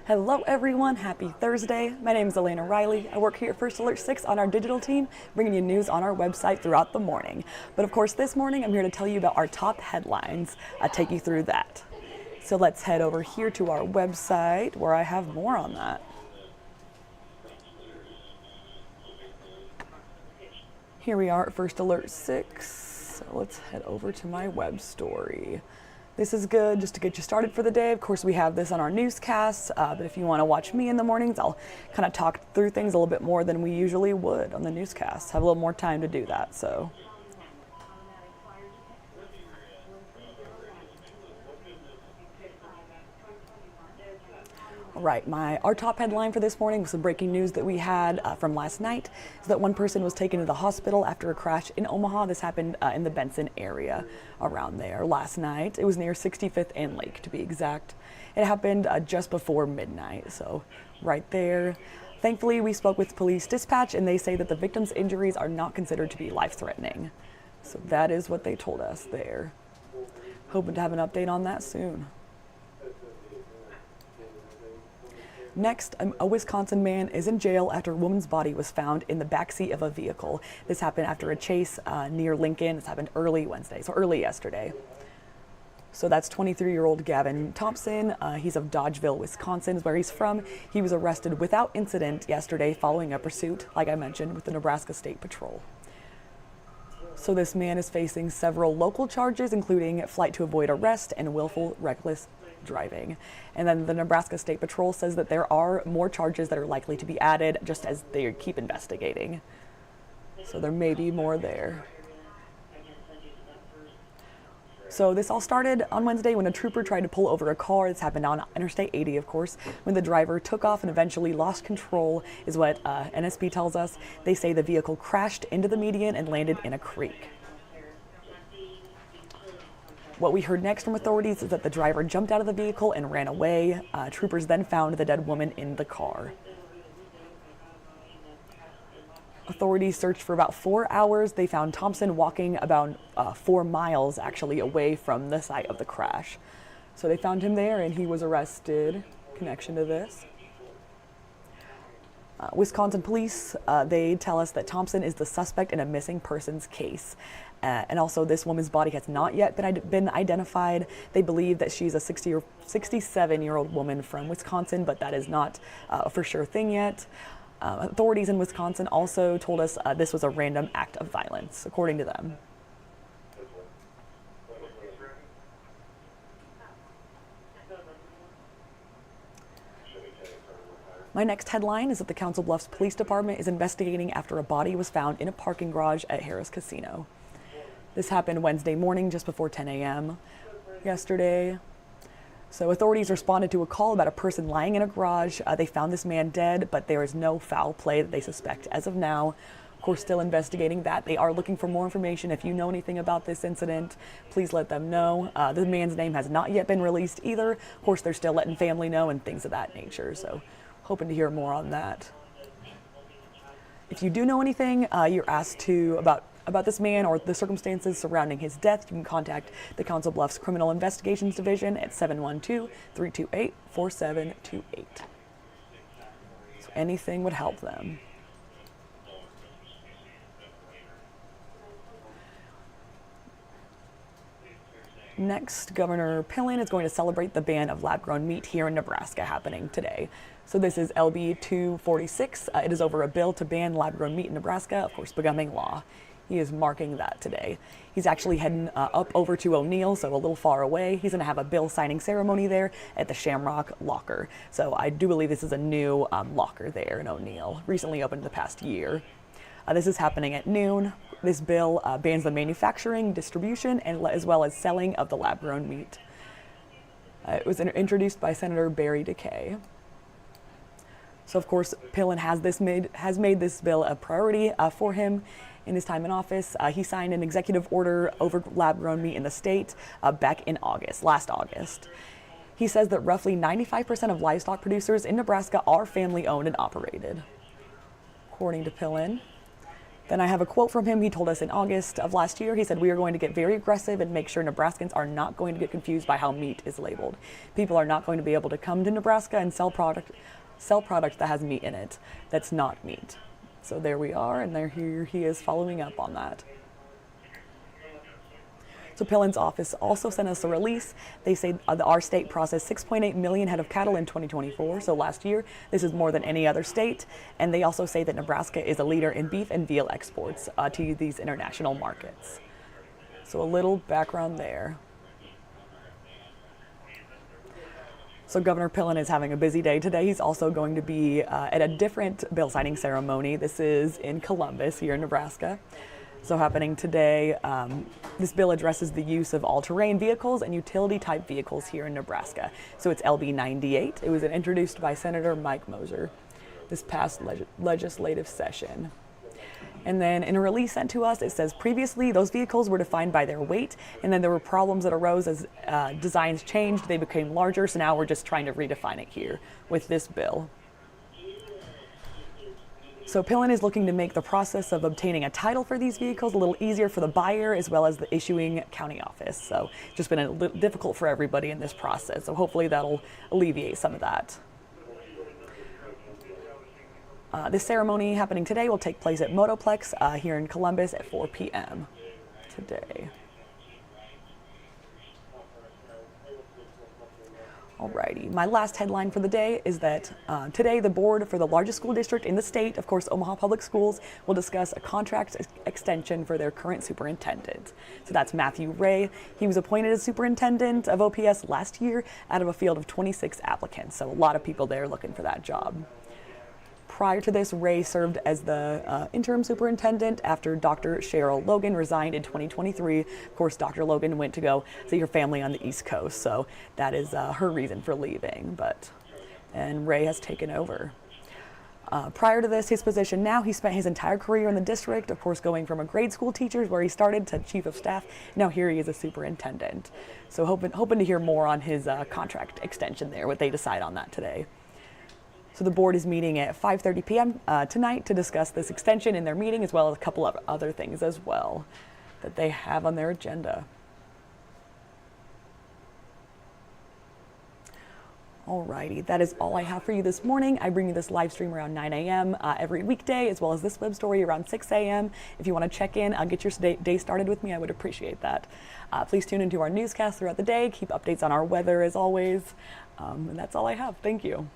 Hello everyone, happy Thursday. My name is Elena Riley. I work here at First Alert 6 on our digital team, bringing you news on our website throughout the morning. But of course, this morning I'm here to tell you about our top headlines. I'll take you through that. So let's head over here to our website where I have more on that. Here we are at First Alert 6. So let's head over to my web story. This is good just to get you started for the day. Of course, we have this on our newscasts, but if you want to watch me in the mornings, I'll kind of talk through things a little bit more than we usually would on the newscasts. Have a little more time to do that, so. All right, our top headline for this morning was some breaking news that we had from last night. So that one person was taken to the hospital after a crash in Omaha. This happened in the Benson area around there last night. It was near 65th and Lake, to be exact. It happened just before midnight, so right there. Thankfully, we spoke with police dispatch, and they say that the victim's injuries are not considered to be life-threatening. So that is what they told us there. Hoping to have an update on that soon. Next, a Wisconsin man is in jail after a woman's body was found in the backseat of a vehicle. This happened after a chase near Lincoln. This happened early Wednesday, so early yesterday. So that's 23-year-old Gavin Thompson. He's of Dodgeville, Wisconsin, is where he's from. He was arrested without incident yesterday following a pursuit, like I mentioned, with the Nebraska State Patrol. So this man is facing several local charges, including flight to avoid arrest and willful reckless driving. And then the Nebraska State Patrol says that there are more charges that are likely to be added just as they keep investigating. So there may be more there. So this all started on Wednesday when a trooper tried to pull over a car. This happened on Interstate 80, of course, when the driver took off and eventually lost control, is what NSP tells us. They say the vehicle crashed into the median and landed in a creek. What we heard next from authorities is that the driver jumped out of the vehicle and ran away. Troopers then found the dead woman in the car. Authorities searched for about 4 hours. They found Thompson walking about 4 miles actually away from the site of the crash. So they found him there and he was arrested in connection to this. Wisconsin police, they tell us that Thompson is the suspect in a missing persons case. And also this woman's body has not yet been identified. They believe that she's a 67-year-old woman from Wisconsin, but that is not a for sure thing yet. Authorities in Wisconsin also told us this was a random act of violence, according to them. My next headline is that the Council Bluffs Police Department is investigating after a body was found in a parking garage at Harrah's Casino. This happened Wednesday morning just before 10 a.m. yesterday. So authorities responded to a call about a person lying in a garage. They found this man dead, but there is no foul play that they suspect as of now. Of course, still investigating that. They are looking for more information. If you know anything about this incident, please let them know. The man's name has not yet been released either. Of course, they're still letting family know and things of that nature. So hoping to hear more on that. If you do know anything, you're asked to about this man or the circumstances surrounding his death, you can contact the Council Bluffs Criminal Investigations Division at 712-328-4728. So anything would help them. Next, Governor Pillen is going to celebrate the ban of lab-grown meat here in Nebraska happening today. So this is LB 246. It is over a bill to ban lab-grown meat in Nebraska, of course, becoming law. He is marking that today. He's actually heading up over to O'Neill, so a little far away. He's going to have a bill signing ceremony there at the Shamrock Locker. So I do believe this is a new locker there in O'Neill, recently opened the past year. This is happening at noon. This bill bans the manufacturing, distribution, and as well as selling of the lab-grown meat. It was introduced by Senator Barry DeKay. So of course, Pillen has made this bill a priority for him in his time in office. He signed an executive order over lab-grown meat in the state back in last August. He says that roughly 95% of livestock producers in Nebraska are family-owned and operated, according to Pillen. Then I have a quote from him. He told us in August of last year, he said, "We are going to get very aggressive and make sure Nebraskans are not going to get confused by how meat is labeled. People are not going to be able to come to Nebraska and sell product that has meat in it that's not meat." So there we are, and here he is following up on that. So Pillen's office also sent us a release. They say our state processed 6.8 million head of cattle in 2024, so last year. This is more than any other state. And they also say that Nebraska is a leader in beef and veal exports to these international markets. So a little background there. So Governor Pillen is having a busy day today. He's also going to be at a different bill signing ceremony. This is in Columbus, here in Nebraska. So happening today, this bill addresses the use of all-terrain vehicles and utility-type vehicles here in Nebraska. So it's LB 98. It was introduced by Senator Mike Moser this past legislative session. And then in a release sent to us, it says previously those vehicles were defined by their weight, and then there were problems that arose as designs changed. They became larger, so now we're just trying to redefine it here with this bill. So Pillen is looking to make the process of obtaining a title for these vehicles a little easier for the buyer as well as the issuing county office. So it's just been a little difficult for everybody in this process. So hopefully that'll alleviate some of that. This ceremony happening today will take place at Motoplex here in Columbus at 4 p.m. today. Alrighty, my last headline for the day is that today the board for the largest school district in the state, of course Omaha Public Schools, will discuss a contract extension for their current superintendent. So that's Matthew Ray. He was appointed as superintendent of OPS last year out of a field of 26 applicants, so a lot of people there looking for that job. Prior to this, Ray served as the interim superintendent after Dr. Cheryl Logan resigned in 2023. Of course, Dr. Logan went to go see her family on the East Coast, so that is her reason for leaving. And Ray has taken over. Prior to this, his position now, he spent his entire career in the district, of course, going from a grade school teacher where he started to chief of staff. Now here he is a superintendent. So hoping to hear more on his contract extension there, what they decide on that today. So the board is meeting at 5:30 p.m. Tonight to discuss this extension in their meeting, as well as a couple of other things as well that they have on their agenda. Alrighty, that is all I have for you this morning. I bring you this live stream around 9 a.m. Every weekday, as well as this web story around 6 a.m. If you want to check in, get your day started with me, I would appreciate that. Please tune into our newscast throughout the day. Keep updates on our weather as always. And that's all I have. Thank you.